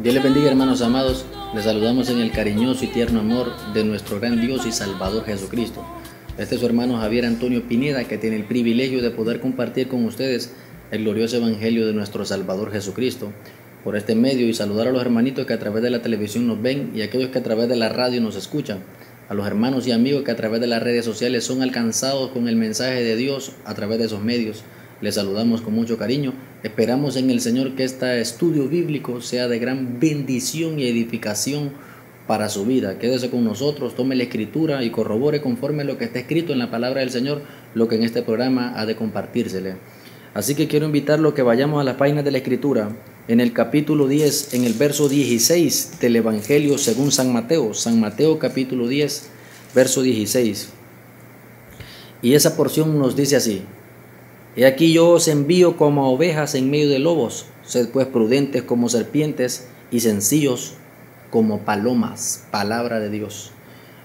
Dios les bendiga, hermanos amados. Les saludamos en el cariñoso y tierno amor de nuestro gran Dios y Salvador Jesucristo. Este es su hermano Javier Antonio Pineda, que tiene el privilegio de poder compartir con ustedes el glorioso evangelio de nuestro Salvador Jesucristo por este medio, y saludar a los hermanitos que a través de la televisión nos ven y a aquellos que a través de la radio nos escuchan, a los hermanos y amigos que a través de las redes sociales son alcanzados con el mensaje de Dios a través de esos medios. Les saludamos con mucho cariño. Esperamos en el Señor que este estudio bíblico sea de gran bendición y edificación para su vida. Quédese con nosotros, tome la escritura y corrobore conforme a lo que está escrito en la palabra del Señor, lo que en este programa ha de compartírsele. Así que quiero invitarlo a que vayamos a las páginas de la escritura, en el capítulo 10, en el verso 16 del Evangelio según San Mateo capítulo 10, verso 16. Y esa porción nos dice así: He aquí yo os envío como ovejas en medio de lobos, sed pues prudentes como serpientes y sencillos como palomas. Palabra de Dios.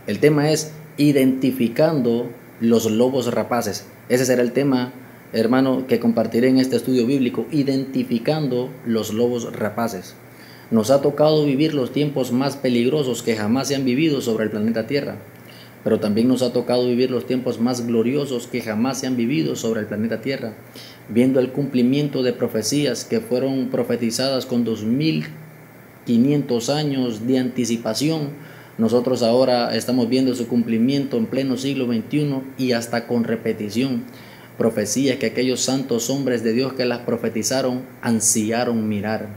El tema es identificando los lobos rapaces. Ese será el tema, hermano, que compartiré en este estudio bíblico, identificando los lobos rapaces. Nos ha tocado vivir los tiempos más peligrosos que jamás se han vivido sobre el planeta Tierra, pero también nos ha tocado vivir los tiempos más gloriosos que jamás se han vivido sobre el planeta Tierra, viendo el cumplimiento de profecías que fueron profetizadas con 2500 años de anticipación. Nosotros ahora estamos viendo su cumplimiento en pleno siglo XXI y hasta con repetición. Profecías que aquellos santos hombres de Dios que las profetizaron ansiaron mirar.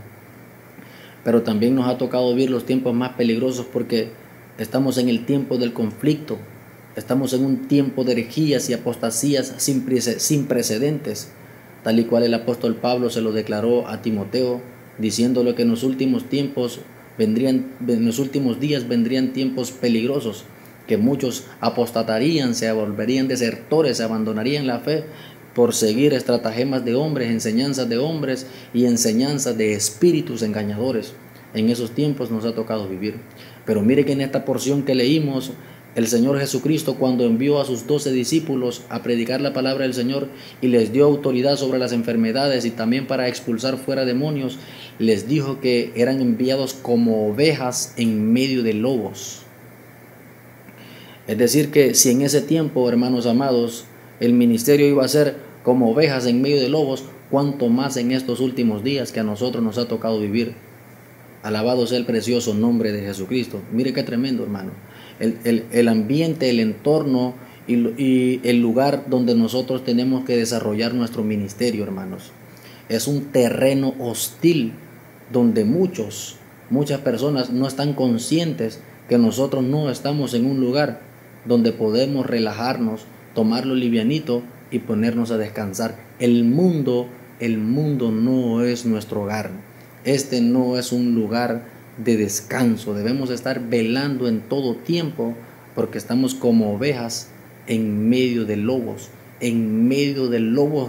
Pero también nos ha tocado vivir los tiempos más peligrosos porque estamos en el tiempo del conflicto, estamos en un tiempo de herejías y apostasías sin precedentes, tal y cual el apóstol Pablo se lo declaró a Timoteo, diciéndole que en los últimos días vendrían tiempos peligrosos, que muchos apostatarían, se volverían desertores, se abandonarían la fe por seguir estratagemas de hombres, enseñanzas de hombres y enseñanzas de espíritus engañadores. En esos tiempos nos ha tocado vivir. Pero mire que en esta porción que leímos, el Señor Jesucristo, cuando envió a sus 12 discípulos a predicar la palabra del Señor y les dio autoridad sobre las enfermedades y también para expulsar fuera demonios, les dijo que eran enviados como ovejas en medio de lobos. Es decir, que si en ese tiempo, hermanos amados, el ministerio iba a ser como ovejas en medio de lobos, cuánto más en estos últimos días que a nosotros nos ha tocado vivir. Alabado sea el precioso nombre de Jesucristo. Mire qué tremendo, hermano. El ambiente, el entorno y el lugar donde nosotros tenemos que desarrollar nuestro ministerio, hermanos. Es un terreno hostil donde muchas personas no están conscientes que nosotros no estamos en un lugar donde podemos relajarnos, tomarlo livianito y ponernos a descansar. El mundo no es nuestro hogar. Este no es un lugar de descanso. Debemos estar velando en todo tiempo porque estamos como ovejas en medio de lobos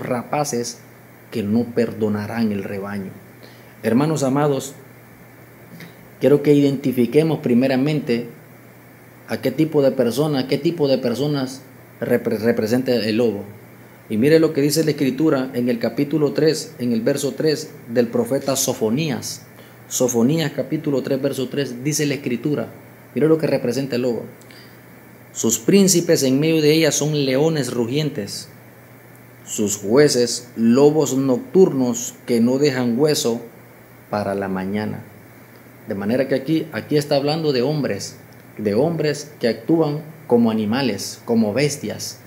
rapaces que no perdonarán el rebaño. Hermanos amados, quiero que identifiquemos primeramente a qué tipo de personas representa el lobo. Y mire lo que dice la escritura en el capítulo 3, en el verso 3 del profeta Sofonías. Sofonías capítulo 3, verso 3, dice la escritura. Mire lo que representa el lobo. Sus príncipes en medio de ella son leones rugientes, sus jueces lobos nocturnos que no dejan hueso para la mañana. De manera que aquí está hablando de hombres que actúan como animales, como bestias.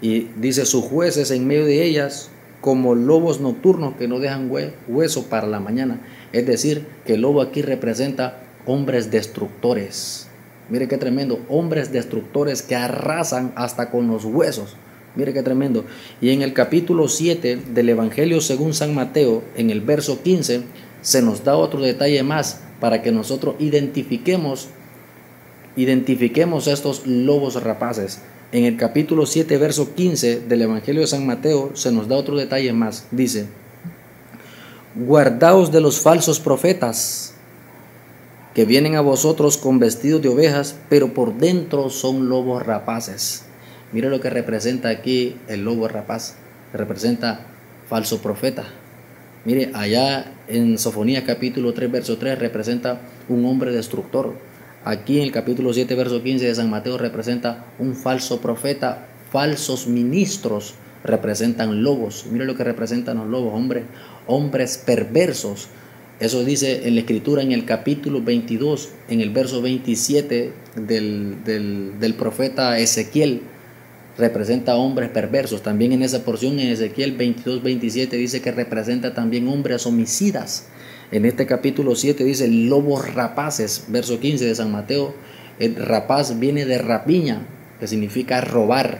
Y dice, sus jueces en medio de ellas como lobos nocturnos que no dejan hueso para la mañana. Es decir, que el lobo aquí representa hombres destructores. Mire qué tremendo, hombres destructores que arrasan hasta con los huesos. Mire qué tremendo. Y en el capítulo 7 del Evangelio según San Mateo, en el verso 15, se nos da otro detalle más para que nosotros identifiquemos estos lobos rapaces. En el capítulo 7, verso 15 del Evangelio de San Mateo se nos da otro detalle más. Dice: guardaos de los falsos profetas que vienen a vosotros con vestidos de ovejas, pero por dentro son lobos rapaces. Mire lo que representa aquí el lobo rapaz. Representa falso profeta. Mire, allá en Sofonías capítulo 3, verso 3 representa un hombre destructor. Aquí en el capítulo 7, verso 15 de San Mateo representa un falso profeta. Falsos ministros representan lobos. Mire lo que representan los lobos, hombres perversos. Eso dice en la escritura en el capítulo 22, en el verso 27 del profeta Ezequiel. Representa hombres perversos. También en esa porción en Ezequiel 22, 27 dice que representa también hombres homicidas. En este capítulo 7 dice lobos rapaces, verso 15 de San Mateo. El rapaz viene de rapiña, que significa robar.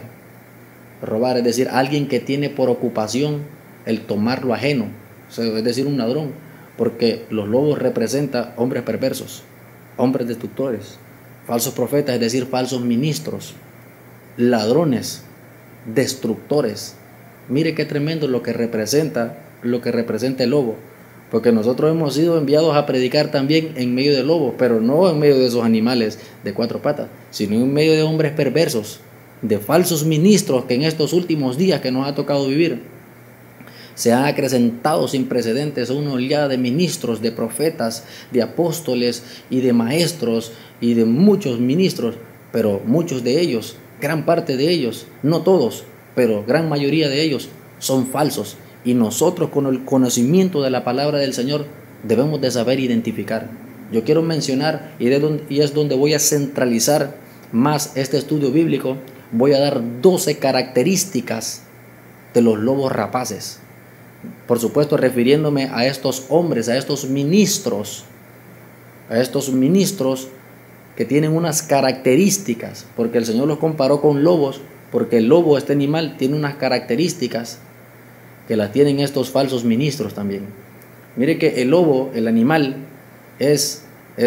Robar, es decir, alguien que tiene por ocupación el tomar lo ajeno, es decir, un ladrón, porque los lobos representan hombres perversos, hombres destructores, falsos profetas, es decir, falsos ministros, ladrones, destructores. Mire qué tremendo lo que representa el lobo, porque nosotros hemos sido enviados a predicar también en medio de lobos, pero no en medio de esos animales de cuatro patas, sino en medio de hombres perversos, de falsos ministros que en estos últimos días que nos ha tocado vivir se han acrecentado sin precedentes una oleada de ministros, de profetas, de apóstoles y de maestros y de muchos ministros, pero muchos de ellos, gran parte de ellos, no todos, pero gran mayoría de ellos son falsos, y nosotros con el conocimiento de la palabra del Señor debemos de saber identificar. Yo quiero mencionar, y es donde voy a centralizar más este estudio bíblico, voy a dar 12 características de los lobos rapaces. Por supuesto, refiriéndome a estos hombres, a estos ministros que tienen unas características, porque el Señor los comparó con lobos, porque el lobo, este animal, tiene unas características que las tienen estos falsos ministros también. Mire que el lobo, el animal, es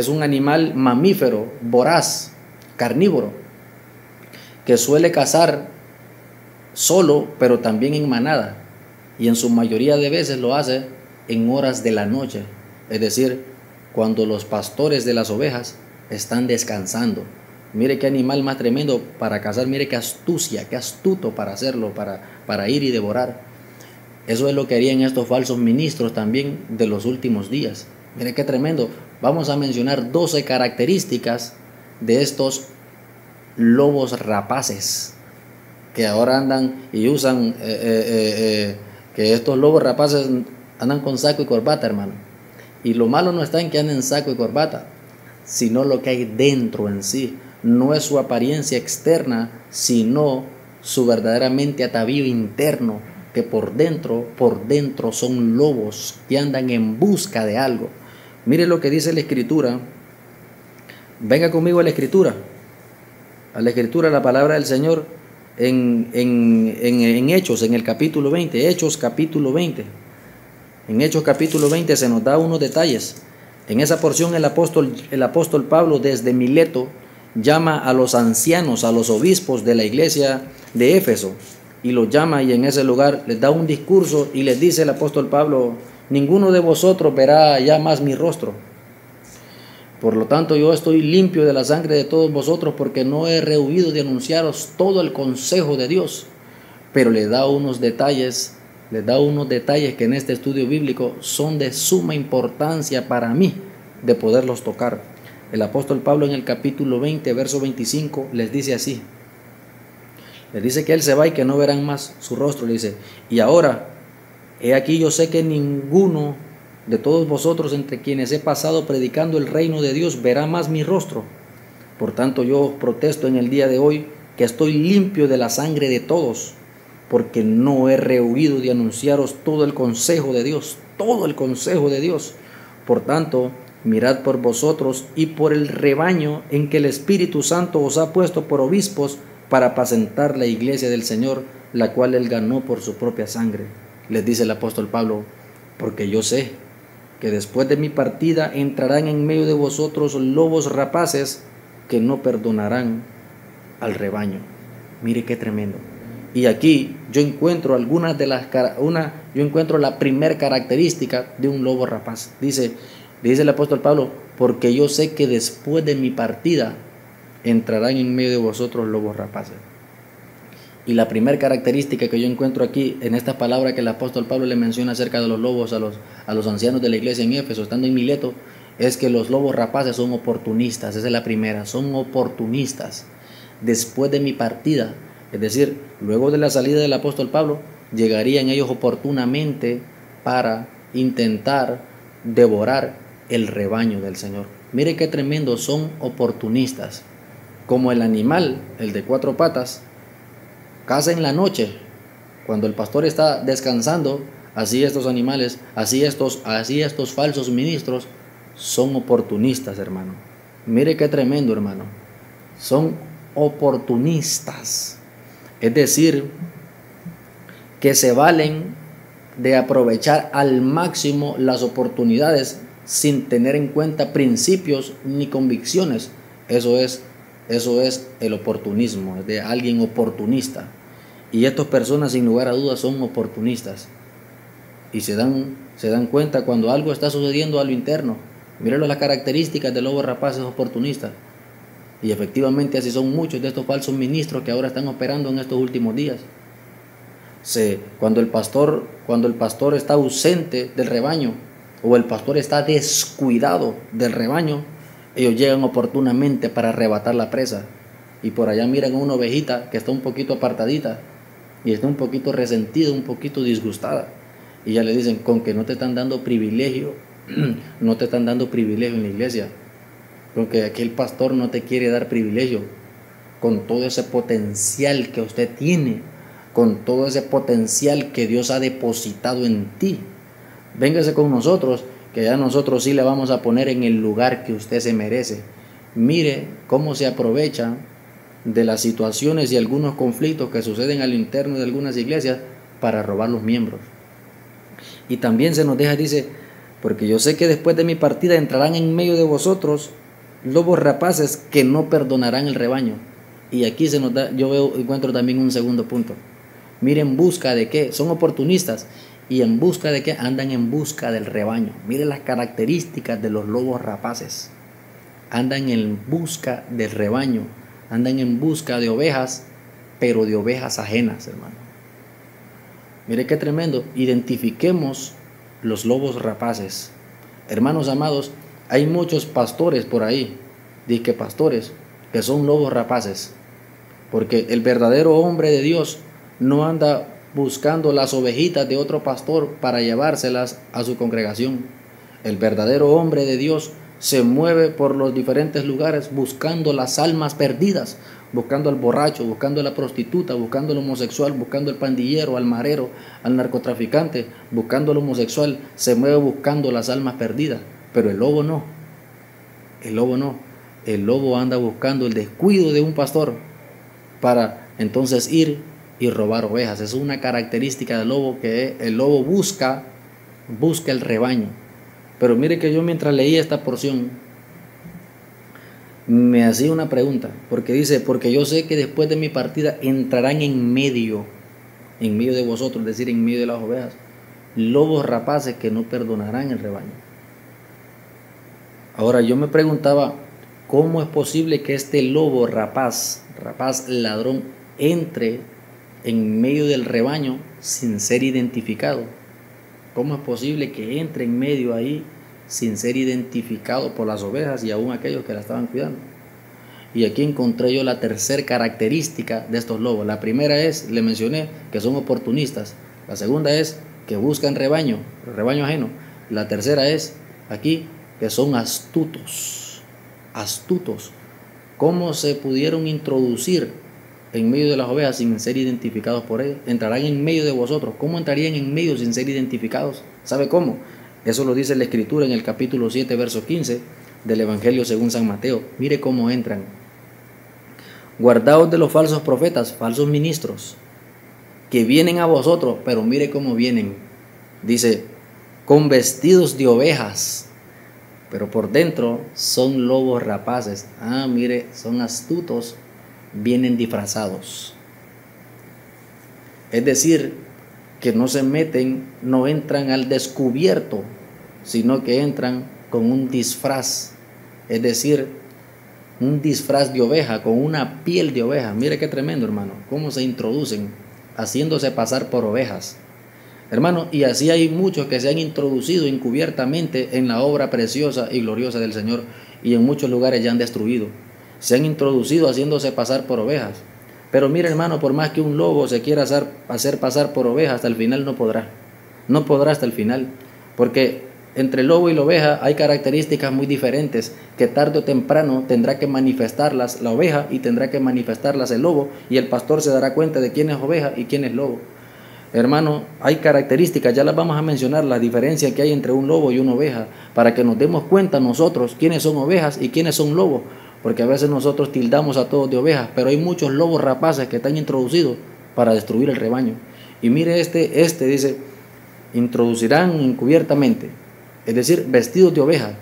un animal mamífero, voraz, carnívoro, que suele cazar solo, pero también en manada, y en su mayoría de veces lo hace en horas de la noche, es decir, cuando los pastores de las ovejas están descansando. Mire qué animal más tremendo para cazar, mire qué astucia, qué astuto para hacerlo, para ir y devorar. Eso es lo que harían estos falsos ministros también de los últimos días. Mire qué tremendo. Vamos a mencionar 12 características de estos lobos rapaces que ahora andan y usan, que estos lobos rapaces andan con saco y corbata, hermano. Y lo malo no está en que anden en saco y corbata, sino lo que hay dentro en sí. No es su apariencia externa, sino su verdaderamente atavío interno, que por dentro son lobos que andan en busca de algo. Mire lo que dice la Escritura. Venga conmigo a la Escritura, la palabra del Señor en Hechos, en el capítulo 20, Hechos capítulo 20. En Hechos capítulo 20 se nos da unos detalles. En esa porción el apóstol Pablo desde Mileto llama a los ancianos, a los obispos de la iglesia de Éfeso, y los llama, y en ese lugar les da un discurso y les dice el apóstol Pablo: ninguno de vosotros verá ya más mi rostro. Por lo tanto, yo estoy limpio de la sangre de todos vosotros, porque no he rehuido de anunciaros todo el consejo de Dios. Pero le da unos detalles que en este estudio bíblico son de suma importancia para mí de poderlos tocar. El apóstol Pablo en el capítulo 20, verso 25, les dice así. Les dice que él se va y que no verán más su rostro. Le dice: y ahora, he aquí, yo sé que ninguno de todos vosotros entre quienes he pasado predicando el reino de Dios verá más mi rostro. Por tanto, yo os protesto en el día de hoy que estoy limpio de la sangre de todos, porque no he rehuido de anunciaros todo el consejo de Dios, todo el consejo de Dios. Por tanto, mirad por vosotros y por el rebaño en que el Espíritu Santo os ha puesto por obispos para apacentar la iglesia del Señor, la cual él ganó por su propia sangre. Les dice el apóstol Pablo: porque yo sé que después de mi partida entrarán en medio de vosotros lobos rapaces que no perdonarán al rebaño. Mire qué tremendo. Y aquí yo encuentro la primera característica de un lobo rapaz. Dice el apóstol Pablo: porque yo sé que después de mi partida entrarán en medio de vosotros lobos rapaces. Y la primera característica que yo encuentro aquí en esta palabra que el apóstol Pablo le menciona acerca de los lobos a los ancianos de la iglesia en Éfeso, estando en Mileto, es que los lobos rapaces son oportunistas. Esa es la primera, son oportunistas. Después de mi partida, es decir, luego de la salida del apóstol Pablo, llegarían ellos oportunamente para intentar devorar el rebaño del Señor. Mire qué tremendo, son oportunistas. Como el animal, el de 4 patas, caza en la noche, cuando el pastor está descansando, así estos animales, así estos falsos ministros son oportunistas, hermano. Mire qué tremendo, hermano. Son oportunistas. Es decir, que se valen de aprovechar al máximo las oportunidades sin tener en cuenta principios ni convicciones. Eso es el oportunismo, es de alguien oportunista. Y estas personas sin lugar a dudas son oportunistas. Y se dan cuenta cuando algo está sucediendo a lo interno. Mírenlo, las características del lobo rapaz es oportunista. Y efectivamente así son muchos de estos falsos ministros que ahora están operando en estos últimos días. Cuando el pastor está ausente del rebaño o el pastor está descuidado del rebaño, ellos llegan oportunamente para arrebatar la presa. Y por allá miran a una ovejita que está un poquito apartadita y está un poquito resentida, un poquito disgustada. Y ya le dicen, con que no te están dando privilegio, no te están dando privilegio en la iglesia. Con que aquel pastor no te quiere dar privilegio. Con todo ese potencial que usted tiene, con todo ese potencial que Dios ha depositado en ti. Véngase con nosotros, que ya nosotros sí le vamos a poner en el lugar que usted se merece. Mire cómo se aprovecha de las situaciones y algunos conflictos que suceden al interno de algunas iglesias para robar los miembros. Y también se nos deja, dice, porque yo sé que después de mi partida entrarán en medio de vosotros lobos rapaces que no perdonarán el rebaño. Y aquí encuentro también un segundo punto. Mire, en busca de qué, son oportunistas. ¿Y en busca de qué? Andan en busca del rebaño. Mire las características de los lobos rapaces. Andan en busca del rebaño. Andan en busca de ovejas, pero de ovejas ajenas, hermano. Mire qué tremendo. Identifiquemos los lobos rapaces. Hermanos amados, hay muchos pastores por ahí, dizque pastores, que son lobos rapaces. Porque el verdadero hombre de Dios no anda buscando las ovejitas de otro pastor para llevárselas a su congregación. El verdadero hombre de Dios se mueve por los diferentes lugares buscando las almas perdidas, buscando al borracho, buscando a la prostituta, buscando al homosexual, buscando al pandillero, al marero, al narcotraficante, buscando al homosexual. Se mueve buscando las almas perdidas. Pero el lobo no. El lobo no. El lobo anda buscando el descuido de un pastor para entonces ir y robar ovejas. Es una característica del lobo, que el lobo busca el rebaño. Pero mire que yo, mientras leía esta porción, me hacía una pregunta, porque dice, porque yo sé que después de mi partida entrarán en medio de vosotros, es decir, en medio de las ovejas, lobos rapaces que no perdonarán el rebaño. Ahora yo me preguntaba, ¿cómo es posible que este lobo rapaz ladrón, entre en medio del rebaño sin ser identificado? ¿Cómo es posible que entre en medio ahí sin ser identificado por las ovejas y aún aquellos que la estaban cuidando? Y aquí encontré yo la tercera característica de estos lobos. La primera es, le mencioné, que son oportunistas. La segunda es que buscan rebaño ajeno. La tercera es, aquí, que son astutos. ¿Cómo se pudieron introducir en medio de las ovejas sin ser identificados por ellas? Entrarán en medio de vosotros. ¿Cómo entrarían en medio sin ser identificados? ¿Sabe cómo? Eso lo dice la Escritura en el capítulo 7, verso 15 del Evangelio según San Mateo. Mire cómo entran. Guardaos de los falsos profetas, falsos ministros, que vienen a vosotros, pero mire cómo vienen. Dice, con vestidos de ovejas, pero por dentro son lobos rapaces. Mire, son astutos, vienen disfrazados. Es decir, que no se meten, no entran al descubierto, sino que entran con un disfraz. Es decir, un disfraz de oveja, con una piel de oveja. Mire qué tremendo, hermano, cómo se introducen, haciéndose pasar por ovejas. Hermano, y así hay muchos que se han introducido encubiertamente en la obra preciosa y gloriosa del Señor, y en muchos lugares ya han destruido. Se han introducido haciéndose pasar por ovejas. Pero mire, hermano, por más que un lobo se quiera hacer pasar por oveja, hasta el final no podrá. No podrá hasta el final, porque entre el lobo y la oveja hay características muy diferentes que tarde o temprano tendrá que manifestarlas la oveja y tendrá que manifestarlas el lobo, y el pastor se dará cuenta de quién es oveja y quién es lobo. Hermano, hay características, ya las vamos a mencionar, la diferencia que hay entre un lobo y una oveja, para que nos demos cuenta nosotros quiénes son ovejas y quiénes son lobos, porque a veces nosotros tildamos a todos de ovejas, pero hay muchos lobos rapaces que están introducidos para destruir el rebaño. Y mire este dice, introducirán encubiertamente, es decir, vestidos de oveja.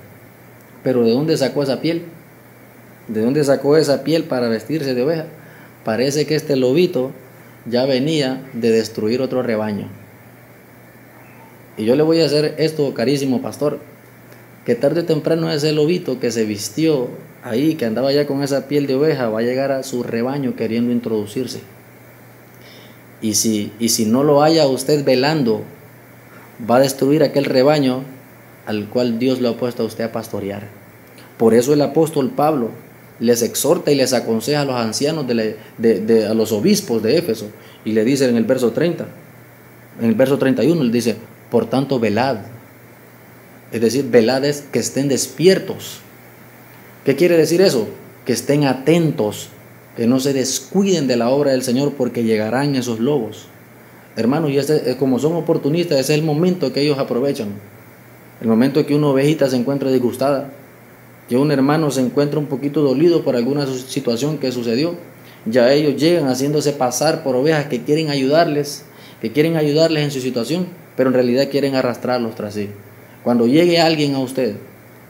Pero ¿de dónde sacó esa piel? ¿De dónde sacó esa piel para vestirse de oveja? Parece que este lobito ya venía de destruir otro rebaño. Y yo le voy a hacer esto, carísimo pastor, que tarde o temprano ese lobito que se vistió ahí, que andaba ya con esa piel de oveja, va a llegar a su rebaño queriendo introducirse. Y si no lo haya usted velando, va a destruir aquel rebaño al cual Dios lo ha puesto a usted a pastorear. Por eso el apóstol Pablo les exhorta y les aconseja a los ancianos, a los obispos de Éfeso, y le dice en el verso 30, en el verso 31, él dice, por tanto velad. Es decir, velad es que estén despiertos. ¿Qué quiere decir eso? Que estén atentos, que no se descuiden de la obra del Señor, porque llegarán esos lobos. Hermanos, y como son oportunistas, ese es el momento que ellos aprovechan. El momento que una ovejita se encuentra disgustada, que un hermano se encuentra un poquito dolido por alguna situación que sucedió, ya ellos llegan haciéndose pasar por ovejas que quieren ayudarles en su situación, pero en realidad quieren arrastrarlos tras sí. Cuando llegue alguien a usted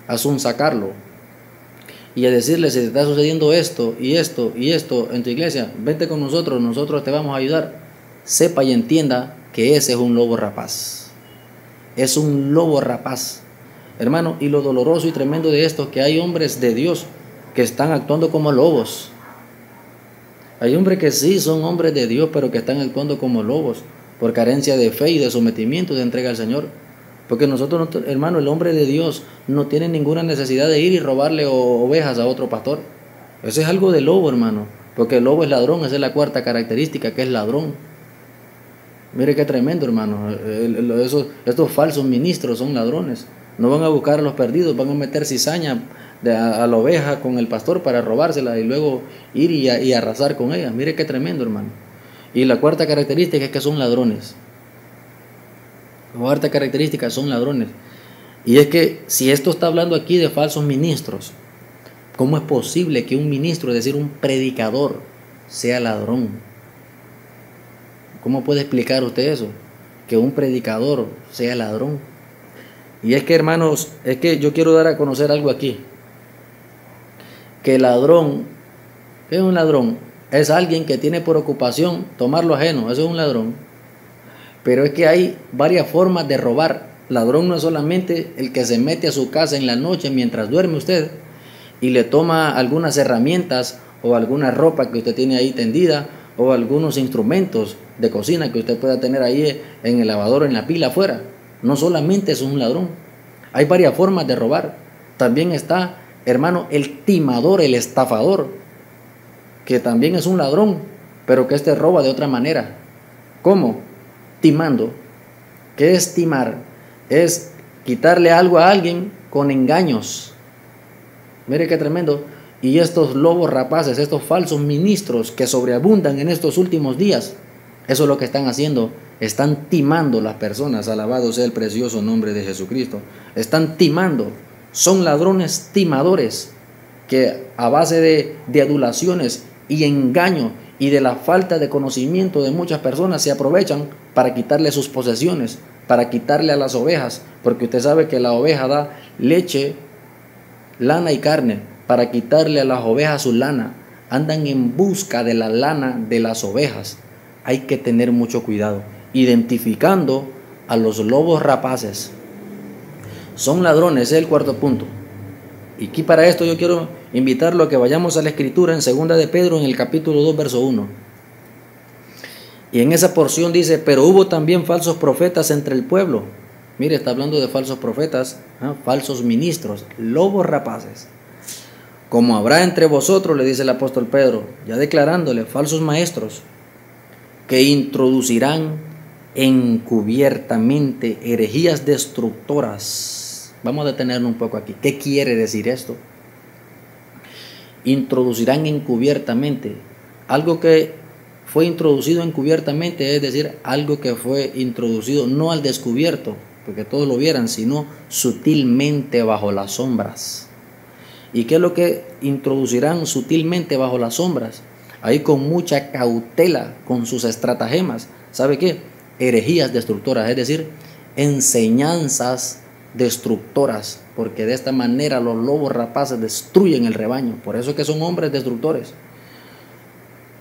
a sonsacarlo y a decirle, si te está sucediendo esto y esto y esto en tu iglesia, vente con nosotros, nosotros te vamos a ayudar, sepa y entienda que ese es un lobo rapaz. Es un lobo rapaz. Hermano, y lo doloroso y tremendo de esto es que hay hombres de Dios que están actuando como lobos. Hay hombres que sí son hombres de Dios, pero que están actuando como lobos por carencia de fe y de sometimiento, de entrega al Señor. Porque nosotros, hermano, el hombre de Dios no tiene ninguna necesidad de ir y robarle ovejas a otro pastor. Eso es algo de lobo, hermano, porque el lobo es ladrón. Esa es la cuarta característica, que es ladrón. Mire qué tremendo, hermano. Estos falsos ministros son ladrones. No van a buscar a los perdidos, van a meter cizaña a la oveja con el pastor para robársela y luego ir y arrasar con ella. Mire qué tremendo, hermano. Y la cuarta característica es que son ladrones. La cuarta característica son ladrones. Y es que si esto está hablando aquí de falsos ministros, ¿cómo es posible que un ministro, es decir, un predicador, sea ladrón? ¿Cómo puede explicar usted eso? Que un predicador sea ladrón. Y es que, hermanos, es que yo quiero dar a conocer algo aquí. Que el ladrón, ¿qué es un ladrón? Es alguien que tiene por ocupación tomar lo ajeno, eso es un ladrón. Pero es que hay varias formas de robar. Ladrón no es solamente el que se mete a su casa en la noche mientras duerme usted y le toma algunas herramientas o alguna ropa que usted tiene ahí tendida o algunos instrumentos de cocina que usted pueda tener ahí en el lavador, en la pila afuera. No solamente es un ladrón, hay varias formas de robar. También está, hermano, el timador, el estafador, que también es un ladrón, pero que este roba de otra manera. ¿Cómo? Timando. ¿Qué es timar? Es quitarle algo a alguien con engaños. Mire qué tremendo. Y estos lobos rapaces, estos falsos ministros que sobreabundan en estos últimos días, eso es lo que están haciendo. Están timando las personas, alabado sea el precioso nombre de Jesucristo. Están timando, son ladrones timadores que a base de adulaciones y engaño y de la falta de conocimiento de muchas personas se aprovechan para quitarle sus posesiones, para quitarle a las ovejas, porque usted sabe que la oveja da leche, lana y carne, para quitarle a las ovejas su lana. Andan en busca de la lana de las ovejas. Hay que tener mucho cuidado, identificando a los lobos rapaces. Son ladrones, ese es el cuarto punto. Y aquí para esto yo quiero invitarlo a que vayamos a la escritura en 2 de Pedro en el capítulo 2 verso 1. Y en esa porción dice, pero hubo también falsos profetas entre el pueblo. Mire, está hablando de falsos profetas, falsos ministros, lobos rapaces. Como habrá entre vosotros, le dice el apóstol Pedro, ya declarándole, falsos maestros, que introducirán encubiertamente herejías destructoras. Vamos a detenernos un poco aquí. ¿Qué quiere decir esto? Introducirán encubiertamente. Algo que fue introducido encubiertamente, es decir, algo que fue introducido no al descubierto, porque todos lo vieran, sino sutilmente bajo las sombras. ¿Y qué es lo que introducirán sutilmente bajo las sombras? Ahí con mucha cautela, con sus estratagemas. ¿Sabe qué? Herejías destructoras, es decir, enseñanzas destructoras, porque de esta manera los lobos rapaces destruyen el rebaño. Por eso es que son hombres destructores.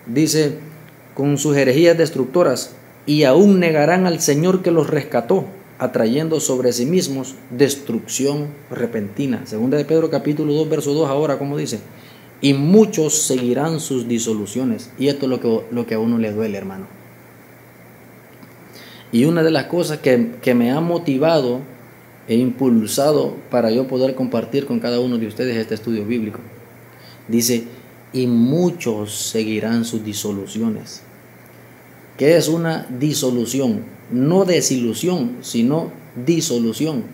Dice, con sus herejías destructoras, y aún negarán al Señor que los rescató, atrayendo sobre sí mismos destrucción repentina. Segunda de Pedro capítulo 2 verso 2 ahora, como dice, y muchos seguirán sus disoluciones. Y esto es lo que a uno le duele, hermano. Y una de las cosas que me ha motivado e impulsado para yo poder compartir con cada uno de ustedes este estudio bíblico, dice, y muchos seguirán sus disoluciones. ¿Qué es una disolución? No desilusión, sino disolución.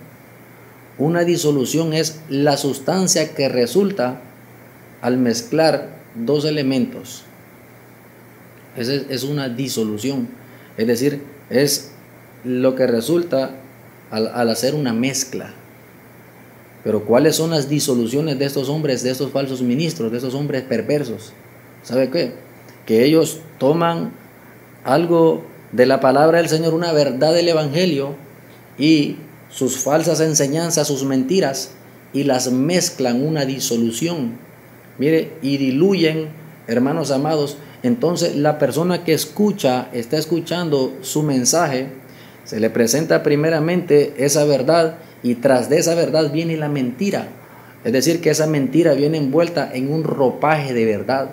Una disolución es la sustancia que resulta al mezclar dos elementos. Esa es una disolución. Es decir, es lo que resulta al hacer una mezcla. Pero ¿cuáles son las disoluciones de estos hombres, de estos falsos ministros, de estos hombres perversos? ¿Sabe qué? Que ellos toman algo de la palabra del Señor, una verdad del Evangelio, y sus falsas enseñanzas, sus mentiras, y las mezclan, una disolución. Mire, y diluyen, hermanos amados. Entonces la persona que está escuchando su mensaje, se le presenta primeramente esa verdad, y tras de esa verdad viene la mentira. Es decir, que esa mentira viene envuelta en un ropaje de verdad.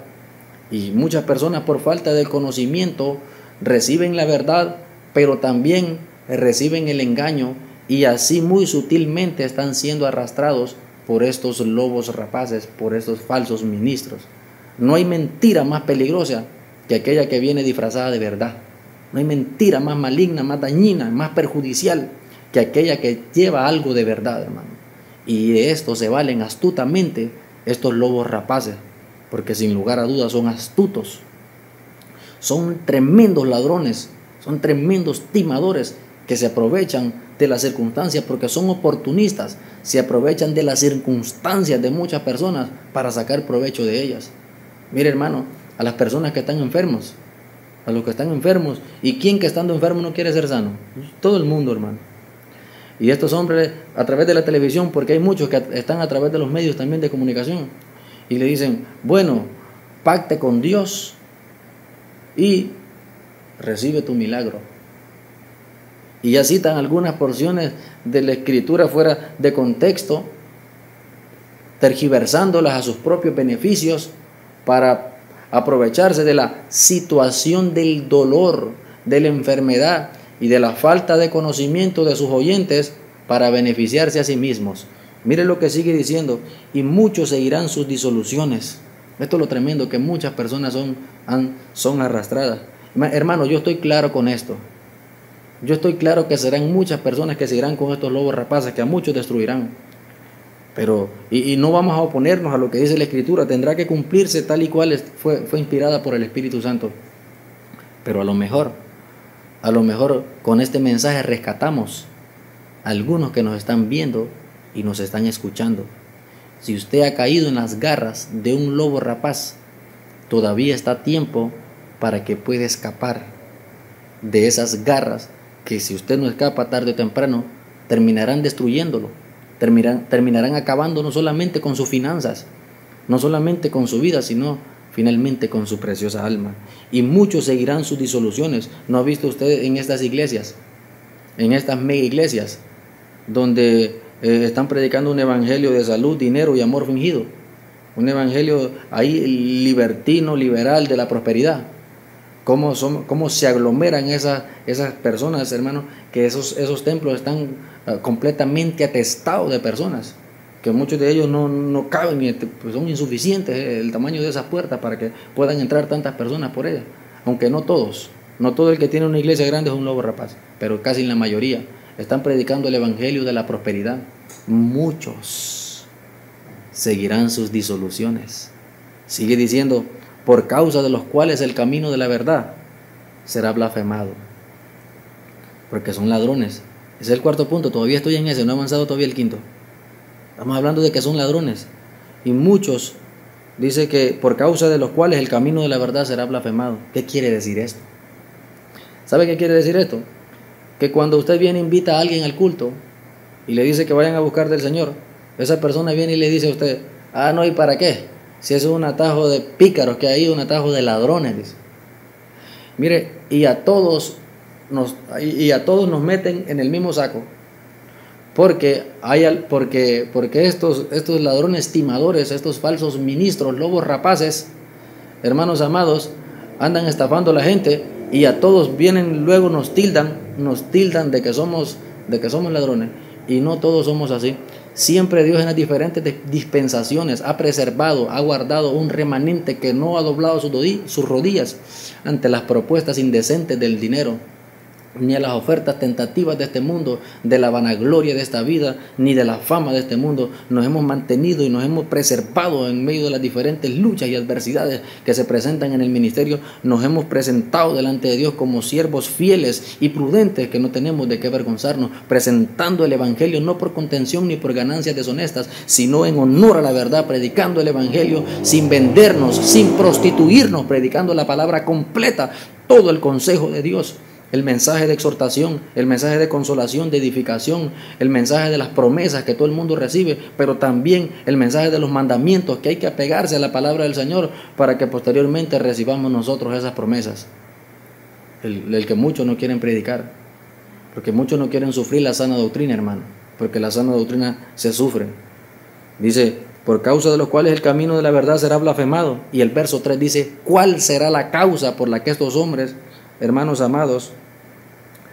Y muchas personas, por falta de conocimiento, reciben la verdad, pero también reciben el engaño, y así muy sutilmente están siendo arrastrados por estos lobos rapaces, por estos falsos ministros. No hay mentira más peligrosa que aquella que viene disfrazada de verdad. No hay mentira más maligna, más dañina, más perjudicial que aquella que lleva algo de verdad, hermano. Y de esto se valen astutamente estos lobos rapaces, porque sin lugar a dudas son astutos. Son tremendos ladrones, son tremendos timadores que se aprovechan de las circunstancias, porque son oportunistas, se aprovechan de las circunstancias de muchas personas para sacar provecho de ellas. Mire, hermano, a las personas que están enfermos, a los que están enfermos, ¿y quién que estando enfermo no quiere ser sano? Todo el mundo, hermano. Y estos hombres, a través de la televisión, porque hay muchos que están a través de los medios también de comunicación, y le dicen, bueno, pacte con Dios y recibe tu milagro. Y ya citan algunas porciones de la escritura fuera de contexto, tergiversándolas a sus propios beneficios para aprovecharse de la situación del dolor, de la enfermedad y de la falta de conocimiento de sus oyentes para beneficiarse a sí mismos. Mire lo que sigue diciendo, y muchos seguirán sus disoluciones. Esto es lo tremendo, que muchas personas son arrastradas. Hermano, yo estoy claro con esto. Yo estoy claro que serán muchas personas que seguirán con estos lobos rapaces, que a muchos destruirán. Pero, y no vamos a oponernos a lo que dice la Escritura, tendrá que cumplirse tal y cual fue inspirada por el Espíritu Santo. Pero a lo mejor con este mensaje rescatamos a algunos que nos están viendo y nos están escuchando. Si usted ha caído en las garras de un lobo rapaz, todavía está a tiempo para que pueda escapar de esas garras que, si usted no escapa tarde o temprano, terminarán destruyéndolo, terminarán acabando no solamente con sus finanzas, no solamente con su vida, sino finalmente con su preciosa alma. Y muchos seguirán sus disoluciones. ¿No ha visto usted en estas iglesias, en estas mega iglesias, donde están predicando un evangelio de salud, dinero y amor fingido. Un evangelio ahí libertino, liberal, de la prosperidad. Cómo se aglomeran esas personas, hermanos, que esos templos están completamente atestados de personas, que muchos de ellos no caben, pues son insuficientes el tamaño de esas puertas para que puedan entrar tantas personas por ellas, aunque no todos. No todo el que tiene una iglesia grande es un lobo rapaz, pero casi la mayoría están predicando el evangelio de la prosperidad. Muchos seguirán sus disoluciones. Sigue diciendo, por causa de los cuales el camino de la verdad será blasfemado, porque son ladrones. Ese es el cuarto punto, todavía estoy en ese, no he avanzado todavía el quinto. Estamos hablando de que son ladrones, y muchos, dice que por causa de los cuales el camino de la verdad será blasfemado. ¿Qué quiere decir esto? ¿Sabe qué quiere decir esto? Que cuando usted viene e invita a alguien al culto y le dice que vayan a buscar del Señor, esa persona viene y le dice a usted, no, ¿y para qué? Si es un atajo de pícaros que hay, un atajo de ladrones, dice. Mire, y a todos nos meten en el mismo saco, porque estos ladrones timadores, estos falsos ministros, lobos rapaces, hermanos amados, andan estafando a la gente, y a todos vienen luego nos tildan de que somos ladrones, y no todos somos así. Siempre Dios en las diferentes dispensaciones ha preservado, ha guardado un remanente que no ha doblado sus rodillas ante las propuestas indecentes del dinero, ni a las ofertas tentativas de este mundo, de la vanagloria de esta vida, ni de la fama de este mundo. Nos hemos mantenido y nos hemos preservado en medio de las diferentes luchas y adversidades que se presentan en el ministerio. Nos hemos presentado delante de Dios como siervos fieles y prudentes, que no tenemos de qué avergonzarnos, presentando el evangelio no por contención ni por ganancias deshonestas, sino en honor a la verdad, predicando el evangelio sin vendernos, sin prostituirnos, predicando la palabra completa, todo el consejo de Dios. El mensaje de exhortación, el mensaje de consolación, de edificación, el mensaje de las promesas que todo el mundo recibe, pero también el mensaje de los mandamientos, que hay que apegarse a la palabra del Señor para que posteriormente recibamos nosotros esas promesas. El que muchos no quieren predicar, porque muchos no quieren sufrir la sana doctrina, hermano, porque la sana doctrina se sufre. Dice, por causa de los cuales el camino de la verdad será blasfemado. Y el verso 3 dice, ¿cuál será la causa por la que estos hombres, hermanos amados,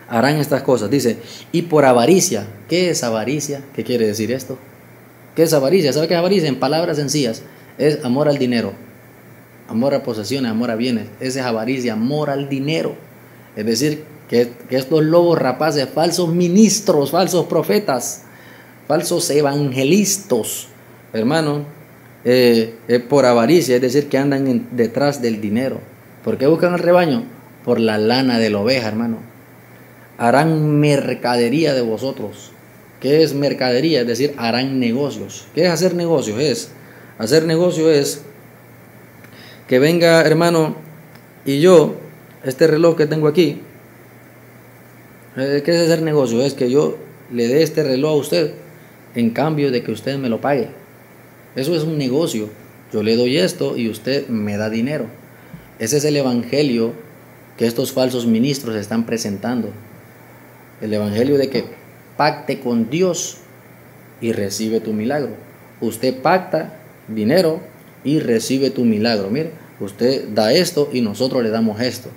harán estas cosas? Dice, y por avaricia. ¿Qué es avaricia? ¿Qué quiere decir esto? ¿Qué es avaricia? ¿Sabe qué es avaricia? En palabras sencillas, es amor al dinero, amor a posesiones, amor a bienes. Esa es avaricia, amor al dinero. Es decir, que estos lobos rapaces, falsos ministros, falsos profetas, falsos evangelistas, hermano, por avaricia, es decir, que andan detrás del dinero. ¿Por qué buscan el rebaño? Por la lana de la oveja, hermano. Harán mercadería de vosotros. ¿Qué es mercadería? Es decir, harán negocios. ¿Qué es hacer negocios? Hacer negocio es que venga, hermano, y yo, este reloj que tengo aquí, ¿qué es hacer negocio? Es que yo le dé este reloj a usted en cambio de que usted me lo pague. Eso es un negocio. Yo le doy esto y usted me da dinero. Ese es el evangelio que estos falsos ministros están presentando. El evangelio de que pacte con Dios y recibe tu milagro. Usted pacta dinero y recibe tu milagro. Mire, usted da esto y nosotros le damos esto.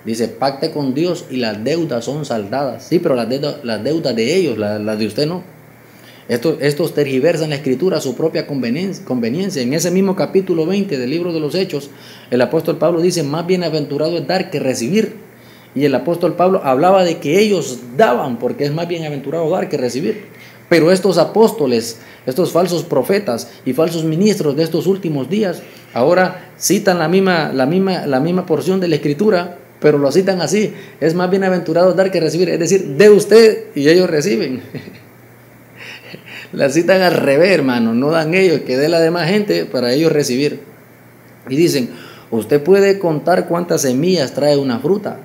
Dice, pacte con Dios y las deudas son saldadas. Sí, pero las deudas de ellos, las de usted no. Estos tergiversan la escritura a su propia conveniencia. En ese mismo capítulo 20 del libro de los Hechos, el apóstol Pablo dice, más bienaventurado es dar que recibir. Y el apóstol Pablo hablaba de que ellos daban, porque es más bienaventurado dar que recibir. Pero estos apóstoles, estos falsos profetas y falsos ministros de estos últimos días, ahora citan la misma porción de la escritura, pero lo citan así: es más bienaventurado dar que recibir. Es decir, de usted y ellos reciben. La citan al revés, hermano. No dan ellos, que dé la demás gente para ellos recibir. Y dicen, usted puede contar cuántas semillas trae una fruta,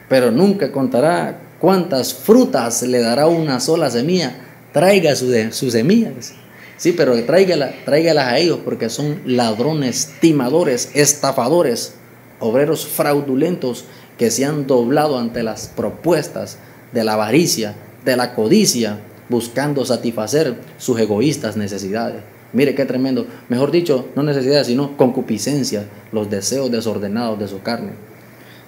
pero nunca contará cuántas frutas le dará una sola semilla. Traiga sus semillas. Sí, pero tráigalas a ellos, porque son ladrones, timadores, estafadores, obreros fraudulentos que se han doblado ante las propuestas de la avaricia, de la codicia, buscando satisfacer sus egoístas necesidades. Mire qué tremendo. Mejor dicho, no necesidades, sino concupiscencia, los deseos desordenados de su carne.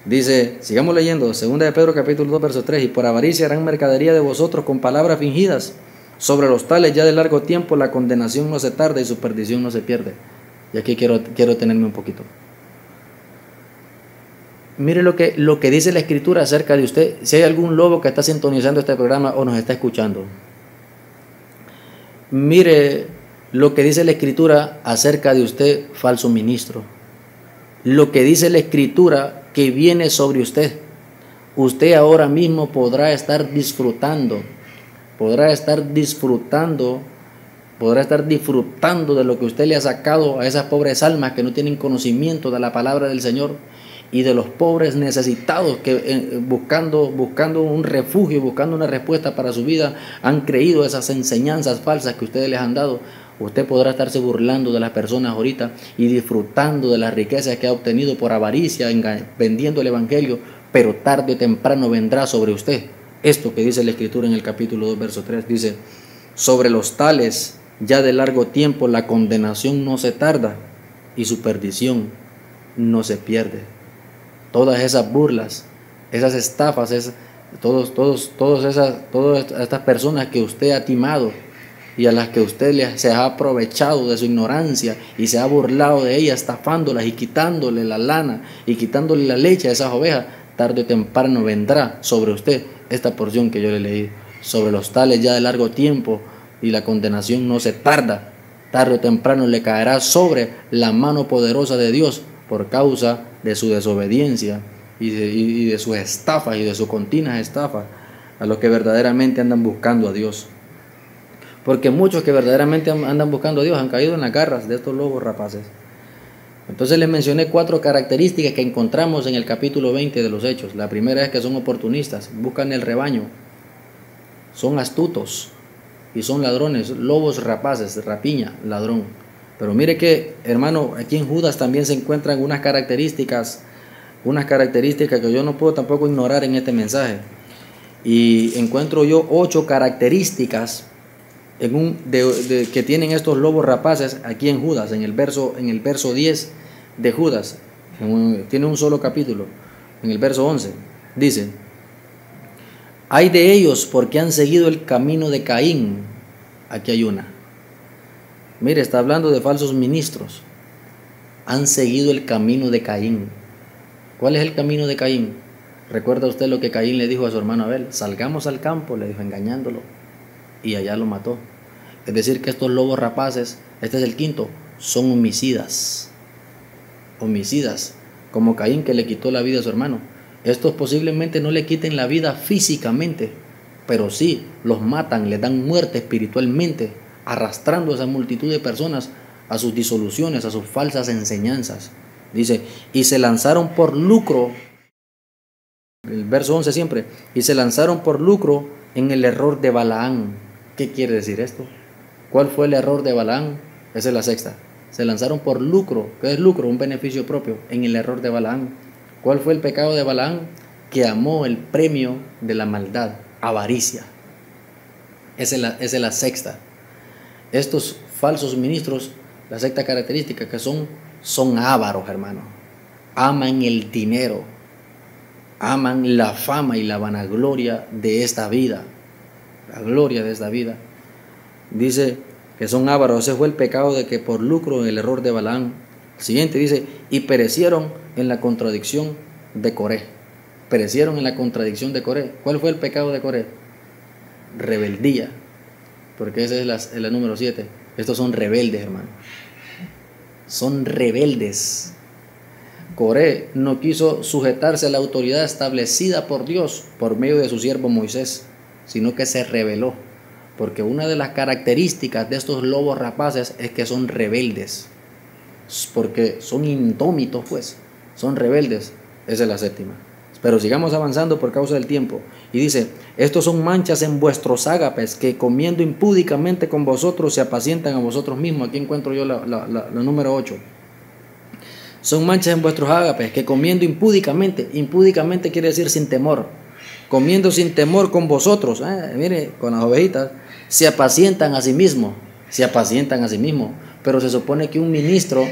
Dice, sigamos leyendo, 2 de Pedro capítulo 2, verso 3, y por avaricia harán mercadería de vosotros con palabras fingidas. Sobre los tales ya de largo tiempo la condenación no se tarda y su perdición no se pierde. Y aquí quiero tenerme un poquito. Mire lo que dice la Escritura acerca de usted. Si hay algún lobo que está sintonizando este programa o nos está escuchando, mire lo que dice la Escritura acerca de usted, falso ministro. Lo que dice la Escritura que viene sobre usted. Usted ahora mismo podrá estar disfrutando de lo que usted le ha sacado a esas pobres almas que no tienen conocimiento de la palabra del Señor, y de los pobres necesitados que buscando un refugio, buscando una respuesta para su vida, han creído esas enseñanzas falsas que ustedes les han dado. Usted podrá estarse burlando de las personas ahorita y disfrutando de las riquezas que ha obtenido por avaricia, vendiendo el Evangelio, pero tarde o temprano vendrá sobre usted esto que dice la Escritura en el capítulo 2, verso 3. Dice, sobre los tales ya de largo tiempo la condenación no se tarda y su perdición no se pierde. Todas esas burlas, esas estafas, todas estas personas que usted ha timado y a las que usted se ha aprovechado de su ignorancia y se ha burlado de ellas, estafándolas y quitándole la lana y quitándole la leche a esas ovejas, tarde o temprano vendrá sobre usted esta porción que yo le leí. Sobre los tales ya de largo tiempo y la condenación no se tarda, tarde o temprano le caerá sobre la mano poderosa de Dios por causa de su desobediencia y de sus estafas y de sus continuas estafas a los que verdaderamente andan buscando a Dios. Porque muchos que verdaderamente andan buscando a Dios han caído en las garras de estos lobos rapaces. Entonces les mencioné 4 características que encontramos en el capítulo 20 de los Hechos. La primera es que son oportunistas, buscan el rebaño, son astutos y son ladrones, lobos rapaces, rapiña, ladrón. Pero mire que, hermano, aquí en Judas también se encuentran unas características que yo no puedo tampoco ignorar en este mensaje. Y encuentro yo 8 características que tienen estos lobos rapaces aquí en Judas, en el verso 10 de Judas. Tiene un solo capítulo. En el verso 11 dice: hay de ellos porque han seguido el camino de Caín. Aquí hay una. Mire, está hablando de falsos ministros. Han seguido el camino de Caín. ¿Cuál es el camino de Caín? ¿Recuerda usted lo que Caín le dijo a su hermano Abel? Salgamos al campo, le dijo, engañándolo, y allá lo mató. Es decir, que estos lobos rapaces, este es el quinto, son homicidas. Homicidas, como Caín, que le quitó la vida a su hermano. Estos posiblemente no le quiten la vida físicamente, pero sí los matan, le dan muerte espiritualmente, arrastrando a esa multitud de personas a sus disoluciones, a sus falsas enseñanzas. Dice, y se lanzaron por lucro, el verso 11 siempre, y se lanzaron por lucro en el error de Balaán. ¿Qué quiere decir esto? ¿Cuál fue el error de Balaán? Esa es la sexta. Se lanzaron por lucro. ¿Qué es lucro? Un beneficio propio, en el error de Balaán. ¿Cuál fue el pecado de Balaán? Que amó el premio de la maldad, avaricia. Esa es la sexta. Estos falsos ministros, la sexta característica, que son ávaros, hermano. Aman el dinero, aman la fama y la vanagloria de esta vida. La gloria de esta vida. Dice que son ávaros. Ese fue el pecado de que por lucro, en el error de Balaán. El siguiente dice, y perecieron en la contradicción de Coré. Perecieron en la contradicción de Coré. ¿Cuál fue el pecado de Coré? Rebeldía. Porque esa es la número 7. Estos son rebeldes, hermano. Son rebeldes. Coré no quiso sujetarse a la autoridad establecida por Dios por medio de su siervo Moisés, sino que se rebeló. Porque una de las características de estos lobos rapaces es que son rebeldes. Porque son indómitos, pues. Son rebeldes. Esa es la séptima. Pero sigamos avanzando por causa del tiempo. Y dice, estos son manchas en vuestros ágapes, que comiendo impúdicamente con vosotros se apacientan a vosotros mismos. Aquí encuentro yo la número 8. Son manchas en vuestros ágapes, que comiendo impúdicamente quiere decir sin temor, comiendo sin temor con vosotros, mire, con las ovejitas, se apacientan a sí mismos, pero se supone que un ministro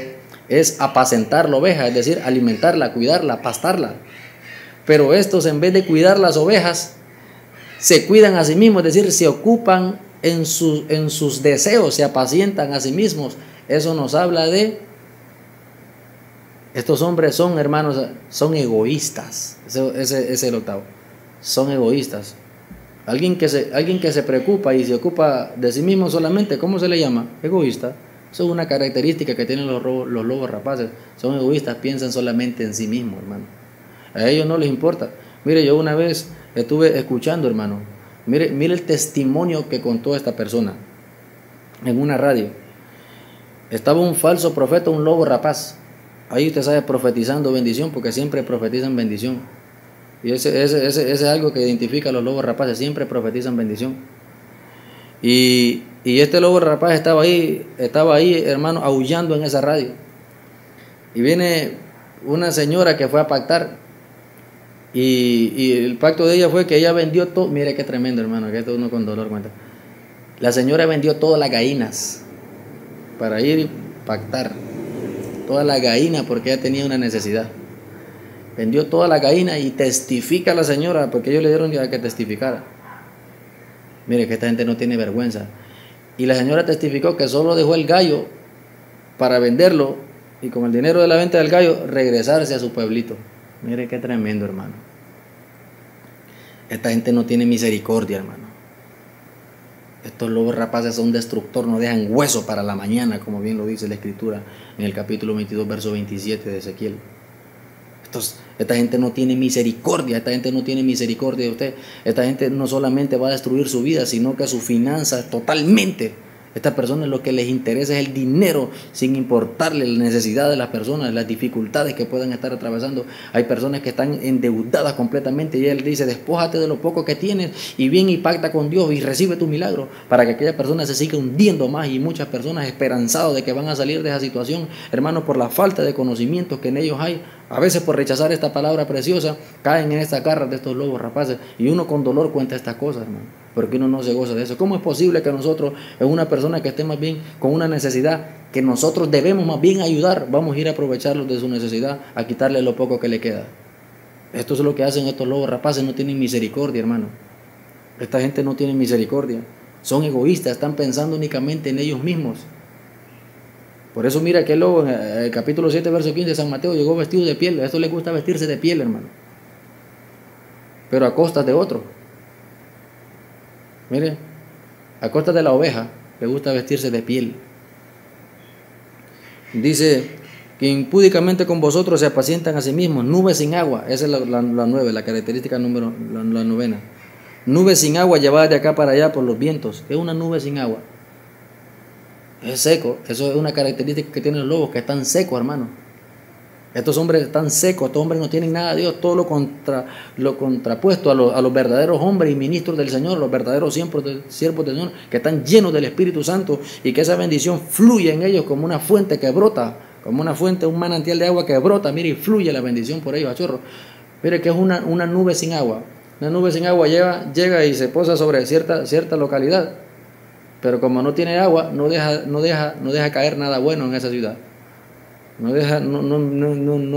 es apacentar la oveja, es decir, alimentarla, cuidarla, pastarla. Pero estos, en vez de cuidar las ovejas, se cuidan a sí mismos, es decir, se ocupan en sus deseos, se apacientan a sí mismos. Eso nos habla de, estos hombres son, hermanos, son egoístas. Ese es el octavo. Son egoístas. Alguien que se preocupa y se ocupa de sí mismo solamente, ¿cómo se le llama? Egoísta. Eso es una característica que tienen los lobos rapaces. Son egoístas, piensan solamente en sí mismos, hermano. A ellos no les importa. Mire, yo una vez estuve escuchando, hermano. Mire el testimonio que contó esta persona en una radio. Estaba un falso profeta, un lobo rapaz. Ahí usted sabe, profetizando bendición, porque siempre profetizan bendición. Y ese es algo que identifica a los lobos rapaces, siempre profetizan bendición. Y este lobo rapaz estaba ahí, hermano, aullando en esa radio. Y viene una señora que fue a pactar. Y el pacto de ella fue que ella vendió todo. Mire qué tremendo, hermano, que esto uno con dolor cuenta. La señora vendió todas las gallinas para ir y pactar. Todas las gallinas, porque ella tenía una necesidad. Vendió toda la gallina y testifica a la señora, porque ellos le dieron ya que testificara. Mire que esta gente no tiene vergüenza. Y la señora testificó que solo dejó el gallo para venderlo y con el dinero de la venta del gallo regresarse a su pueblito. Mire qué tremendo, hermano. Esta gente no tiene misericordia, hermano. Estos lobos rapaces son destructor, no dejan hueso para la mañana, como bien lo dice la Escritura en el capítulo 22, verso 27 de Ezequiel. Esta gente no tiene misericordia, esta gente no tiene misericordia de usted. Esta gente no solamente va a destruir su vida, sino que sus finanzas totalmente. Estas personas lo que les interesa es el dinero, sin importarle la necesidad de las personas, las dificultades que puedan estar atravesando. Hay personas que están endeudadas completamente y él dice, despójate de lo poco que tienes y bien y pacta con Dios y recibe tu milagro, para que aquella persona se siga hundiendo más, y muchas personas esperanzadas de que van a salir de esa situación, hermano, por la falta de conocimientos que en ellos hay. A veces por rechazar esta palabra preciosa, caen en estas garras de estos lobos rapaces, y uno con dolor cuenta estas cosas, hermano, porque uno no se goza de eso. ¿Cómo es posible que nosotros, en una persona que esté más bien con una necesidad, que nosotros debemos más bien ayudar, vamos a ir a aprovecharlos de su necesidad, a quitarle lo poco que le queda? Esto es lo que hacen estos lobos rapaces, no tienen misericordia, hermano. Esta gente no tiene misericordia, son egoístas, están pensando únicamente en ellos mismos. Por eso mira que el lobo, en el capítulo 7, verso 15 de San Mateo, llegó vestido de piel. A esto le gusta vestirse de piel, hermano, pero a costas de otro. Mire, a costas de la oveja le gusta vestirse de piel. Dice que impúdicamente con vosotros se apacientan a sí mismos, nubes sin agua. Esa es la 9, la característica número, la novena. Nubes sin agua llevadas de acá para allá por los vientos. ¿Qué es una nube sin agua? Es seco. Eso es una característica que tienen los lobos, que están secos, hermano. Estos hombres están secos, estos hombres no tienen nada de Dios, todo lo contrapuesto a los verdaderos hombres y ministros del Señor, los verdaderos siervos del Señor, que están llenos del Espíritu Santo, y que esa bendición fluye en ellos como una fuente que brota, como una fuente, un manantial de agua que brota. Mire, y fluye la bendición por ellos a chorro. Mire que es una nube sin agua. Una nube sin agua llega y se posa sobre cierta localidad, pero como no tiene agua, no deja caer nada bueno en esa ciudad. No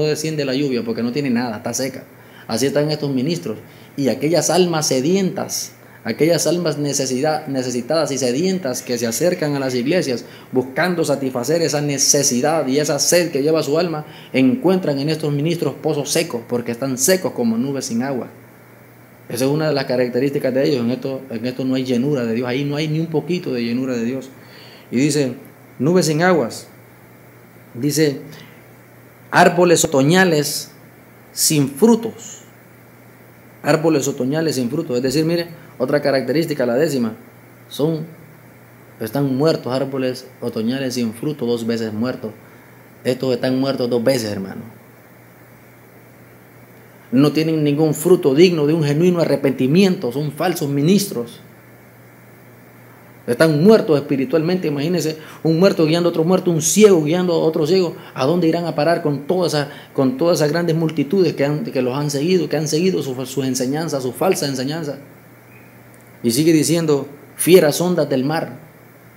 desciende la lluvia porque no tiene nada, está seca. Así están estos ministros. Y aquellas almas sedientas, aquellas almas necesitadas y sedientas que se acercan a las iglesias buscando satisfacer esa necesidad y esa sed que lleva su alma, encuentran en estos ministros pozos secos, porque están secos como nubes sin agua. Esa es una de las características de ellos. En esto no hay llenura de Dios, ahí no hay ni un poquito de llenura de Dios. Y dice, nubes sin aguas. Dice, árboles otoñales sin frutos. Árboles otoñales sin frutos. Es decir, mire, otra característica, la 10ª, están muertos, árboles otoñales sin fruto, 2 veces muertos. Estos están muertos 2 veces, hermano. No tienen ningún fruto digno de un genuino arrepentimiento, son falsos ministros. Están muertos espiritualmente. Imagínense, un muerto guiando a otro muerto, un ciego guiando a otro ciego. ¿A dónde irán a parar con todas esas grandes multitudes que los han seguido, sus enseñanzas, su falsa enseñanza? Y sigue diciendo, Fieras ondas del mar.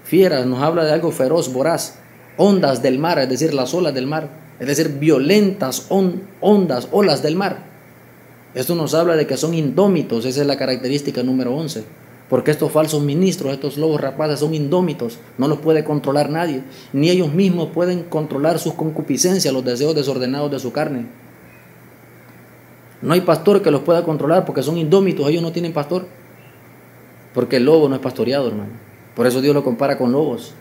Fieras nos habla de algo feroz, voraz. Ondas del mar, es decir, las olas del mar. Es decir, violentas ondas, olas del mar. Esto nos habla de que son indómitos. Esa es la característica número 11. Porque estos falsos ministros, estos lobos rapaces son indómitos. No los puede controlar nadie. Ni ellos mismos pueden controlar sus concupiscencias, los deseos desordenados de su carne. No hay pastor que los pueda controlar porque son indómitos. Ellos no tienen pastor. Porque el lobo no es pastoreado, hermano. Por eso Dios lo compara con lobos.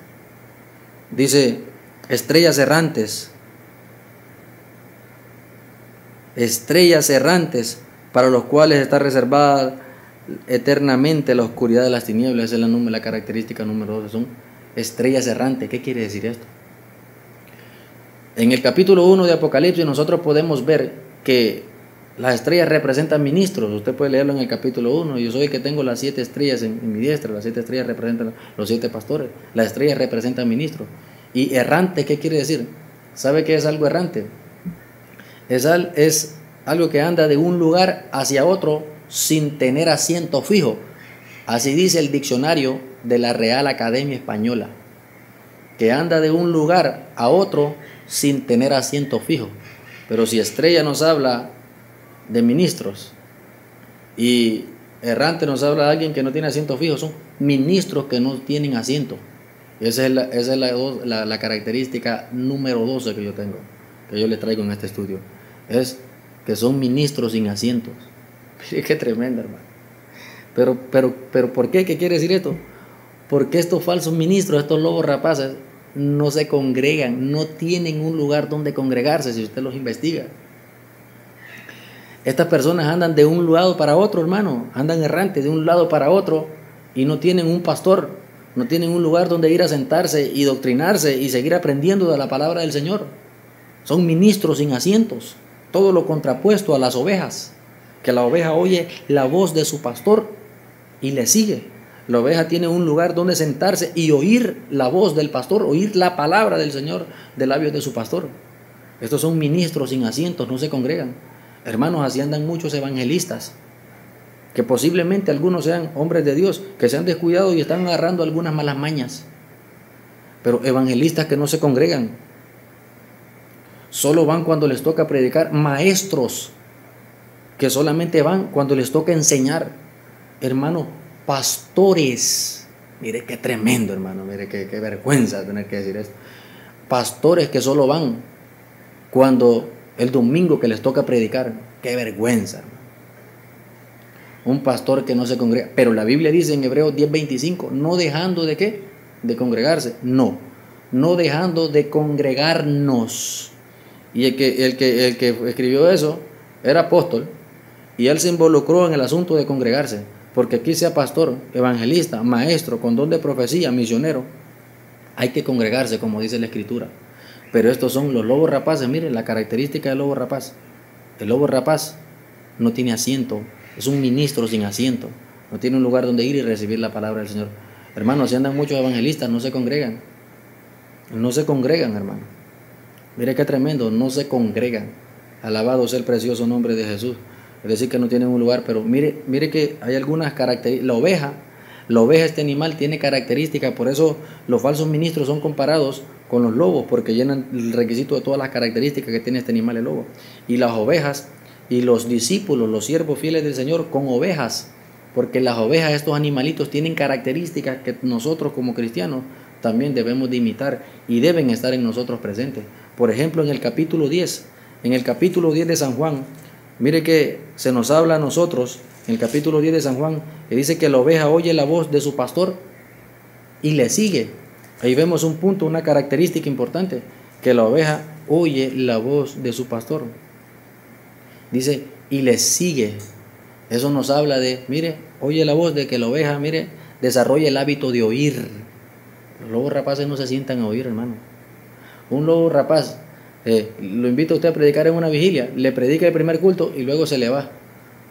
Dice, estrellas errantes. Estrellas errantes para los cuales está reservada eternamente la oscuridad de las tinieblas. Esa es la característica número 2. Son estrellas errantes. ¿Qué quiere decir esto? En el capítulo 1 de Apocalipsis nosotros podemos ver que las estrellas representan ministros. Usted puede leerlo en el capítulo 1. Yo soy el que tengo las 7 estrellas en mi diestra. Las 7 estrellas representan los 7 pastores. Las estrellas representan ministros. ¿Y errante qué quiere decir? ¿Sabe qué es algo errante? Es algo que anda de un lugar hacia otro sin tener asiento fijo. Así dice el diccionario de la Real Academia Española, que anda de un lugar a otro sin tener asiento fijo. Pero si estrella nos habla de ministros y errante nos habla de alguien que no tiene asiento fijo, son ministros que no tienen asiento. Esa es la característica número 12 que yo tengo, que yo le traigo en este estudio. Es que son ministros sin asientos. Qué tremendo, hermano. Pero ¿por qué? ¿Qué quiere decir esto? Porque estos falsos ministros, estos lobos rapaces, no se congregan, no tienen un lugar donde congregarse si usted los investiga. Estas personas andan de un lado para otro, hermano, andan errantes de un lado para otro y no tienen un pastor, no tienen un lugar donde ir a sentarse y doctrinarse y seguir aprendiendo de la palabra del Señor. Son ministros sin asientos, todo lo contrapuesto a las ovejas, que la oveja oye la voz de su pastor y le sigue. La oveja tiene un lugar donde sentarse y oír la voz del pastor, oír la palabra del Señor de labios de su pastor. Estos son ministros sin asientos, no se congregan. Hermanos, así andan muchos evangelistas, que posiblemente algunos sean hombres de Dios, que se han descuidado y están agarrando algunas malas mañas. Pero evangelistas que no se congregan, solo van cuando les toca predicar. Maestros que solamente van cuando les toca enseñar. Hermano, pastores, mire qué tremendo, hermano, mire qué vergüenza tener que decir esto. Pastores que solo van cuando el domingo que les toca predicar. Qué vergüenza, hermano. Un pastor que no se congrega. Pero la Biblia dice en Hebreos 10:25, no dejando de ¿qué? De congregarse. No dejando de congregarnos. Y el que escribió eso era apóstol, y él se involucró en el asunto de congregarse, porque aquí sea pastor, evangelista, maestro, con don de profecía, misionero, hay que congregarse, como dice la Escritura. Pero estos son los lobos rapaces. Miren la característica del lobo rapaz. El lobo rapaz no tiene asiento, es un ministro sin asiento, no tiene un lugar donde ir y recibir la palabra del Señor. Hermanos, si andan muchos evangelistas, no se congregan, hermano. Mire qué tremendo, no se congregan. Alabado sea el precioso nombre de Jesús. Es decir, que no tienen un lugar. Pero mire que hay algunas características. La oveja, este animal, tiene características. Por eso los falsos ministros son comparados con los lobos, porque llenan el requisito de todas las características que tiene este animal, el lobo. Y las ovejas y los discípulos, los siervos fieles del Señor, con ovejas, porque las ovejas, estos animalitos, tienen características que nosotros como cristianos también debemos de imitar y deben estar en nosotros presentes. Por ejemplo, en el capítulo 10 de San Juan, mire que se nos habla a nosotros, en el capítulo 10 de San Juan, que dice que la oveja oye la voz de su pastor y le sigue. Ahí vemos un punto, una característica importante, que la oveja oye la voz de su pastor. Dice, y le sigue. Eso nos habla de, mire, oye la voz, de que la oveja, mire, desarrolla el hábito de oír. Los lobos rapaces no se sientan a oír, hermano. Un lobo rapaz, lo invita a usted a predicar en una vigilia, le predica el primer culto y luego se le va,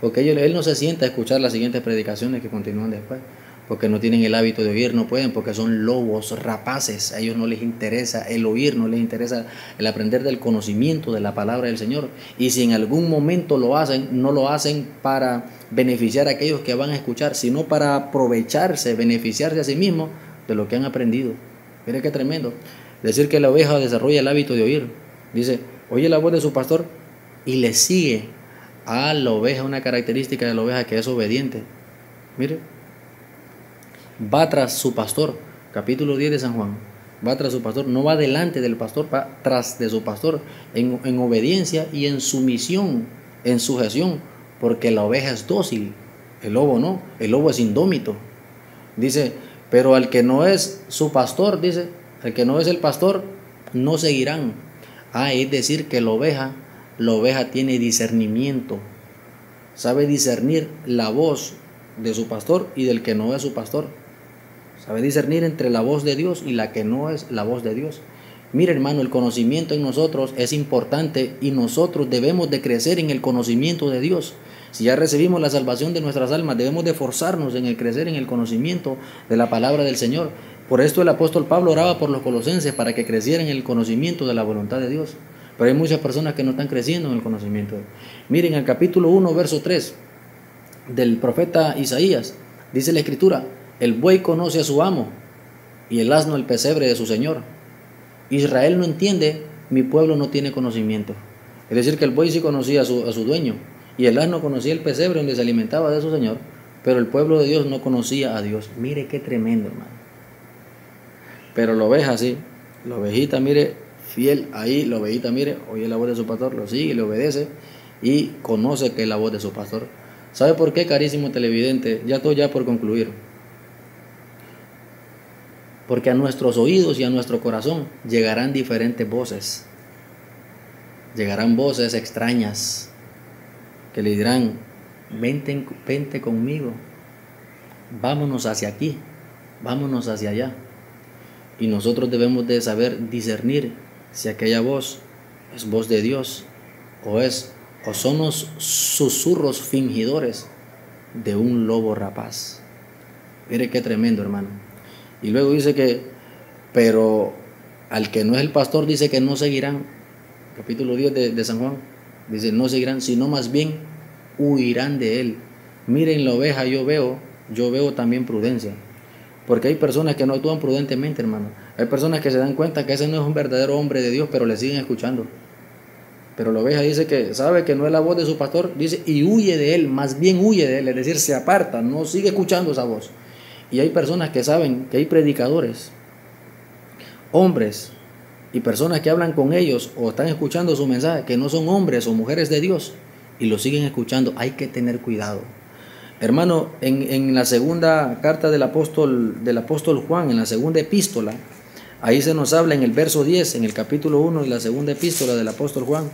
porque él no se sienta a escuchar las siguientes predicaciones que continúan después. porque no tienen el hábito de oír, no pueden, porque son lobos rapaces. A ellos no les interesa el oír, no les interesa el aprender del conocimiento de la palabra del Señor. Y si en algún momento lo hacen, no lo hacen para beneficiar a aquellos que van a escuchar, sino para aprovecharse, beneficiarse a sí mismos de lo que han aprendido. Mire qué tremendo. Decir que la oveja desarrolla el hábito de oír. Dice, oye la voz de su pastor y le sigue. A la oveja, una característica de la oveja que es obediente. Mire, va tras su pastor, capítulo 10 de San Juan. Va tras su pastor, no va delante del pastor, va tras de su pastor, en obediencia y en sumisión, en sujeción, porque la oveja es dócil, el lobo no, el lobo es indómito. Dice, pero al que no es su pastor, dice, al que no es el pastor, no seguirán. Es decir que la oveja tiene discernimiento, sabe discernir la voz de su pastor y del que no es su pastor. Sabe discernir entre la voz de Dios y la que no es la voz de Dios. Mire, hermano, el conocimiento en nosotros es importante y nosotros debemos de crecer en el conocimiento de Dios. Si ya recibimos la salvación de nuestras almas, debemos de esforzarnos en el crecer en el conocimiento de la palabra del Señor. Por esto el apóstol Pablo oraba por los colosenses para que crecieran en el conocimiento de la voluntad de Dios. Pero hay muchas personas que no están creciendo en el conocimiento. Miren, el capítulo 1, verso 3 del profeta Isaías, dice la escritura, el buey conoce a su amo y el asno el pesebre de su señor. Israel no entiende, mi pueblo no tiene conocimiento. Es decir, que el buey sí conocía a su dueño y el asno conocía el pesebre donde se alimentaba de su señor, pero el pueblo de Dios no conocía a Dios. Mire qué tremendo, hermano. Pero la oveja sí, la ovejita, mire, fiel ahí, la ovejita, mire, oye la voz de su pastor, lo sigue, le obedece y conoce que es la voz de su pastor. ¿Sabe por qué, carísimo televidente? Ya estoy ya por concluir. Porque a nuestros oídos y a nuestro corazón llegarán diferentes voces. Llegarán voces extrañas que le dirán, vente conmigo, vámonos hacia aquí, vámonos hacia allá. Y nosotros debemos de saber discernir si aquella voz es voz de Dios o son los susurros fingidores de un lobo rapaz. Mire qué tremendo, hermano. Y luego dice que, pero al que no es el pastor dice que no seguirán. Capítulo 10 de San Juan. Dice, no seguirán, sino más bien huirán de él. Miren la oveja, yo veo también prudencia. Porque hay personas que no actúan prudentemente, hermano. Hay personas que se dan cuenta que ese no es un verdadero hombre de Dios, pero le siguen escuchando. Pero la oveja dice que sabe que no es la voz de su pastor, dice, y huye de él, más bien huye de él, es decir, se aparta, no sigue escuchando esa voz. Y hay personas que saben que hay predicadores, hombres y personas que hablan con ellos o están escuchando su mensaje, que no son hombres o mujeres de Dios, y lo siguen escuchando. Hay que tener cuidado. Hermano, en la segunda carta del apóstol Juan, en la segunda epístola, ahí se nos habla en el verso 10, en el capítulo 1 de la segunda epístola del apóstol Juan,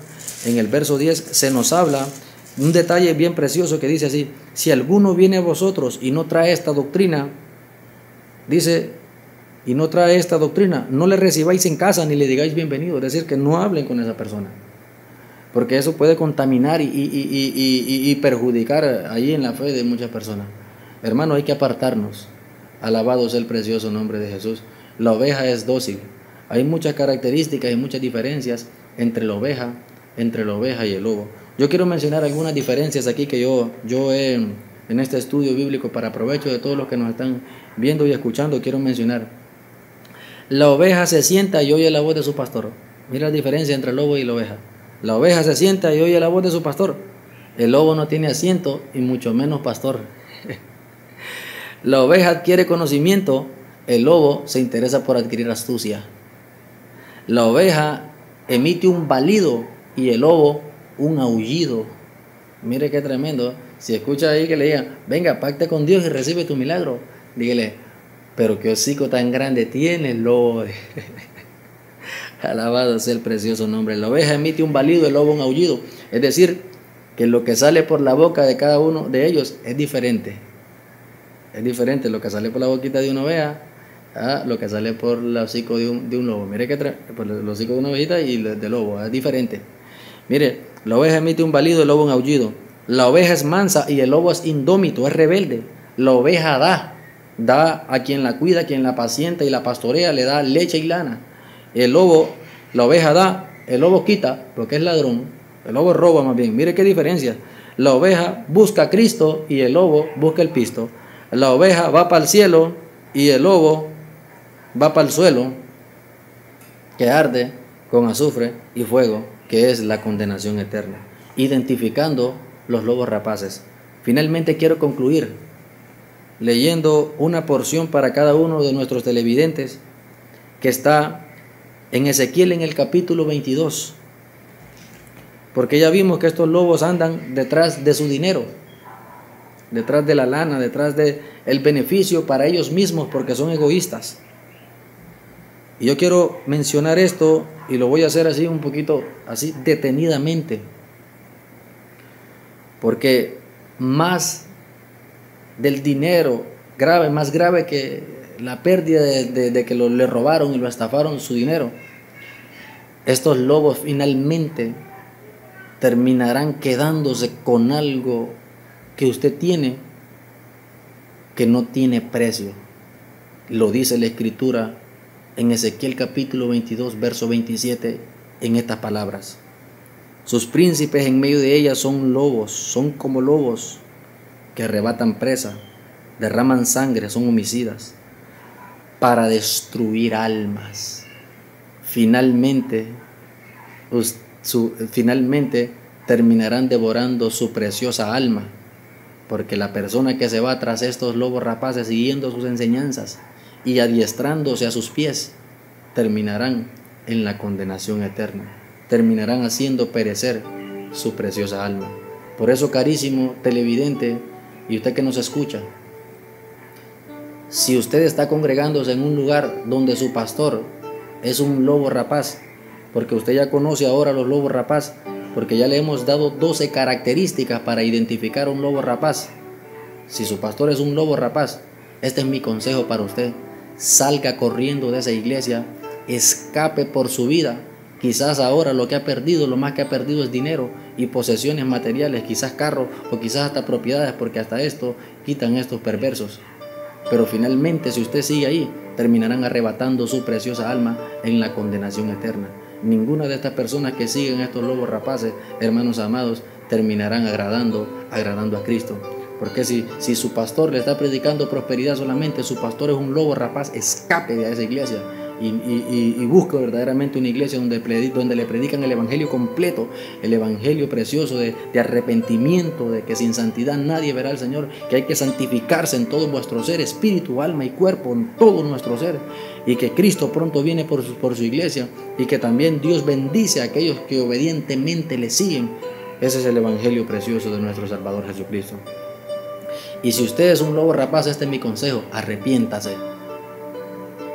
en el verso 10 se nos habla un detalle bien precioso que dice así, si alguno viene a vosotros y no trae esta doctrina, dice, y no trae esta doctrina, no le recibáis en casa ni le digáis bienvenido, es decir, que no hablen con esa persona. Porque eso puede contaminar y perjudicar ahí en la fe de muchas personas. Hermano, hay que apartarnos. Alabado sea el precioso nombre de Jesús. La oveja es dócil. Hay muchas características y muchas diferencias entre la oveja y el lobo. Yo quiero mencionar algunas diferencias aquí que yo he en este estudio bíblico para provecho de todos los que nos están viendo y escuchando. Quiero mencionar. La oveja se sienta y oye la voz de su pastor. Mira la diferencia entre el lobo y la oveja. La oveja se sienta y oye la voz de su pastor. El lobo no tiene asiento y mucho menos pastor. La oveja adquiere conocimiento, el lobo se interesa por adquirir astucia. La oveja emite un balido y el lobo un aullido. Mire qué tremendo. Si escucha ahí que le digan, venga, pacta con Dios y recibe tu milagro, dígale, pero qué hocico tan grande tiene el lobo. Alabado sea el precioso nombre. La oveja emite un balido, el lobo un aullido. Es decir, que lo que sale por la boca de cada uno de ellos es diferente. Es diferente lo que sale por la boquita de una oveja a lo que sale por el hocico de un lobo. Mire que por el hocico de una ovejita y del lobo, es diferente. Mire, la oveja emite un balido, el lobo un aullido. La oveja es mansa y el lobo es indómito, es rebelde. La oveja da da a quien la cuida, a quien la pacienta y la pastorea, le da leche y lana. El lobo, la oveja da, el lobo quita, porque es ladrón, el lobo roba más bien. Mire qué diferencia. La oveja busca a Cristo y el lobo busca el pisto. La oveja va para el cielo y el lobo va para el suelo, que arde con azufre y fuego, que es la condenación eterna. Identificando los lobos rapaces. Finalmente quiero concluir leyendo una porción para cada uno de nuestros televidentes que está en Ezequiel en el capítulo 22. Porque ya vimos que estos lobos andan detrás de su dinero, detrás de la lana, detrás del beneficio para ellos mismos, porque son egoístas. Y yo quiero mencionar esto y lo voy a hacer así un poquito, así detenidamente, porque más del dinero grave, más grave que la pérdida de que le robaron y lo estafaron su dinero, estos lobos finalmente terminarán quedándose con algo que usted tiene que no tiene precio. Lo dice la Escritura en Ezequiel capítulo 22, verso 27, en estas palabras: sus príncipes en medio de ellas son lobos, son como lobos que arrebatan presa, derraman sangre, son homicidas, para destruir almas. Finalmente terminarán devorando su preciosa alma, porque la persona que se va tras estos lobos rapaces siguiendo sus enseñanzas y adiestrándose a sus pies, terminarán en la condenación eterna, terminarán haciendo perecer su preciosa alma. Por eso, carísimo televidente y usted que nos escucha, si usted está congregándose en un lugar donde su pastor es un lobo rapaz, porque usted ya conoce ahora los lobos rapaz, porque ya le hemos dado 12 características para identificar un lobo rapaz. Si su pastor es un lobo rapaz, este es mi consejo para usted: salga corriendo de esa iglesia, escape por su vida. Quizás ahora lo que ha perdido, lo más que ha perdido es dinero y posesiones materiales, quizás carros o quizás hasta propiedades, porque hasta esto quitan estos perversos. Pero finalmente, si usted sigue ahí, terminarán arrebatando su preciosa alma en la condenación eterna. Ninguna de estas personas que siguen estos lobos rapaces, hermanos amados, terminarán agradando a Cristo. Porque si su pastor le está predicando prosperidad solamente, su pastor es un lobo rapaz, escape de esa iglesia y busque verdaderamente una iglesia donde le predican el evangelio completo, el evangelio precioso de arrepentimiento, de que sin santidad nadie verá al Señor, que hay que santificarse en todo vuestro ser, espíritu, alma y cuerpo, en todo nuestro ser, y que Cristo pronto viene por su iglesia, y que también Dios bendice a aquellos que obedientemente le siguen. Ese es el evangelio precioso de nuestro Salvador Jesucristo. Y si usted es un lobo rapaz, este es mi consejo: arrepiéntase.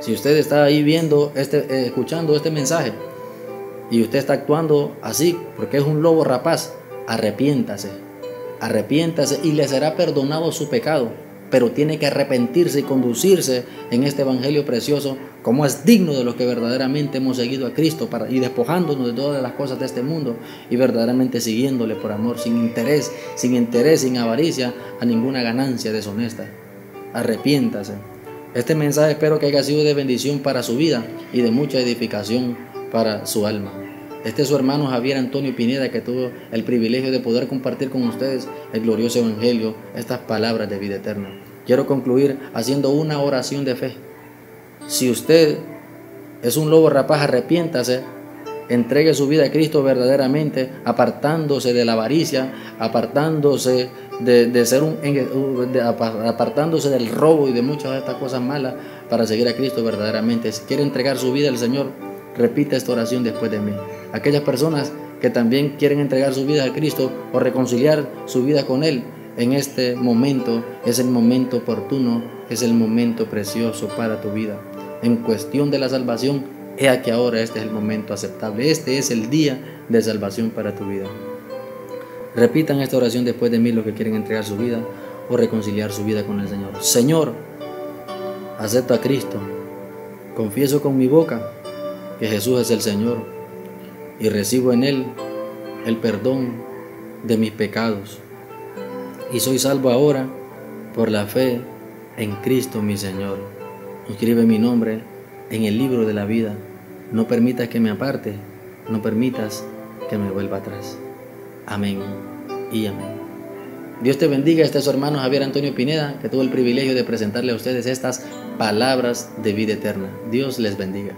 Si usted está ahí viendo, escuchando este mensaje, y usted está actuando así porque es un lobo rapaz, arrepiéntase y le será perdonado su pecado. Pero tiene que arrepentirse y conducirse en este evangelio precioso como es digno de los que verdaderamente hemos seguido a Cristo, y despojándonos de todas las cosas de este mundo y verdaderamente siguiéndole por amor, sin interés, sin avaricia, a ninguna ganancia deshonesta. Arrepiéntase. Este mensaje espero que haya sido de bendición para su vida y de mucha edificación para su alma. Este es su hermano Javier Antonio Pineda, que tuvo el privilegio de poder compartir con ustedes el glorioso evangelio, estas palabras de vida eterna. Quiero concluir haciendo una oración de fe. Si usted es un lobo rapaz, arrepiéntase, entregue su vida a Cristo verdaderamente, apartándose de la avaricia, apartándose apartándose del robo y de muchas de estas cosas malas, para seguir a Cristo verdaderamente. Si quiere entregar su vida al Señor, repita esta oración después de mí. Aquellas personas que también quieren entregar su vida a Cristo o reconciliar su vida con Él, en este momento es el momento oportuno, es el momento precioso para tu vida. En cuestión de la salvación, he aquí ahora este es el momento aceptable. Este es el día de salvación para tu vida. Repitan esta oración después de mí los que quieren entregar su vida o reconciliar su vida con el Señor. Señor, acepto a Cristo. Confieso con mi boca que Jesús es el Señor y recibo en Él el perdón de mis pecados. Y soy salvo ahora por la fe en Cristo mi Señor. Inscribe mi nombre en el libro de la vida. No permitas que me aparte, no permitas que me vuelva atrás. Amén y amén. Dios te bendiga. Este es su hermano Javier Antonio Pineda, que tuvo el privilegio de presentarle a ustedes estas palabras de vida eterna. Dios les bendiga.